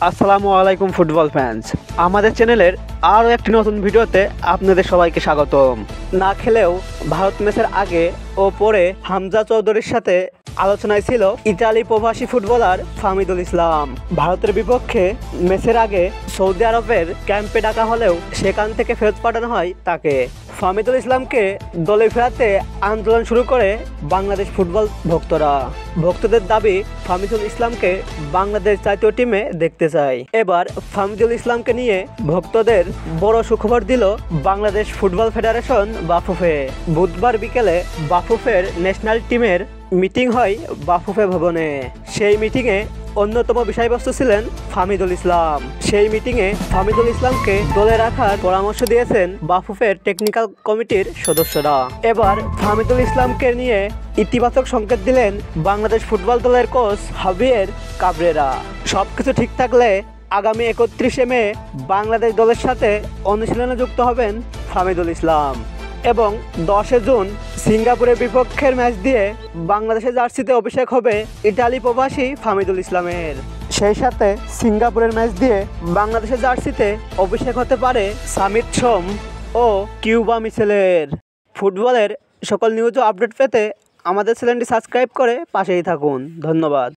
আসসালামু আলাইকুম football fans, আমাদের চ্যানেলের আরও একটি নতুন ভিডিওতে আপনাদের সবাইকে স্বাগতম। না খেলেও ভারত ম্যাচের আগে ও পরে হামজা চৌধুরীর সাথে আলোচনায় ছিল ইতালি প্রবাসী ফুটবলার ফাহমিদুল ইসলাম। ভারতের বিপক্ষে ম্যাচের আগে সৌদি আরবের ক্যাম্পে ডাকা হলেও সেখান থেকে ফেরত পাঠানো হয় তাকে। ফাহমিদুল ইসলামকে দলে ফেরাতে আন্দোলন শুরু করে বাংলাদেশ ফুটবল ভক্তদের দাবি ফাহমিদুল ইসলামকে বাংলাদেশ জাতীয় টিমে দেখতে চায়। এবার ফাহমিদুল ইসলামকে নিয়ে ভক্তদের বড় সুখবর দিল বাংলাদেশ ফুটবল ফেডারেশন বাফুফে। বুধবার বিকেলে বাফুফের ন্যাশনাল টিমের মিটিং হয় বাফুফে ভবনে। সেই মিটিংয়ে অন্যতম বিষয়বস্তু ছিলেন ফাহমিদুল ইসলাম। সেই মিটিংয়ে ফাহমিদুল ইসলামকে দলে রাখার পরামর্শ দিয়েছেন বাফুফের টেকনিক্যাল কমিটির সদস্যরা। এবার ফাহমিদুল ইসলামকে নিয়ে ইতিবাচক সংকেত দিলেন বাংলাদেশ ফুটবল দলের কোচ হাভিয়ের কাবরেরা। সবকিছু ঠিক থাকলে আগামী 31শে মে বাংলাদেশ দলের সাথে অনুশীলনে যুক্ত হবেন ফাহমিদুল ইসলাম এবং 10 জুন সিঙ্গাপুরের বিপক্ষের ম্যাচ দিয়ে বাংলাদেশের জার্সিতে অভিষেক হবে ইতালি প্রবাসী ফাহমিদুল ইসলামের। সেই সাথে সিঙ্গাপুরের ম্যাচ দিয়ে বাংলাদেশের জার্সিতে অভিষেক হতে পারে সামিত সোম ও কিউবা মিচেলের। ফুটবলের সকল নিউজ ও আপডেট পেতে আমাদের চ্যানেলটি সাবস্ক্রাইব করে পাশেই থাকুন। ধন্যবাদ।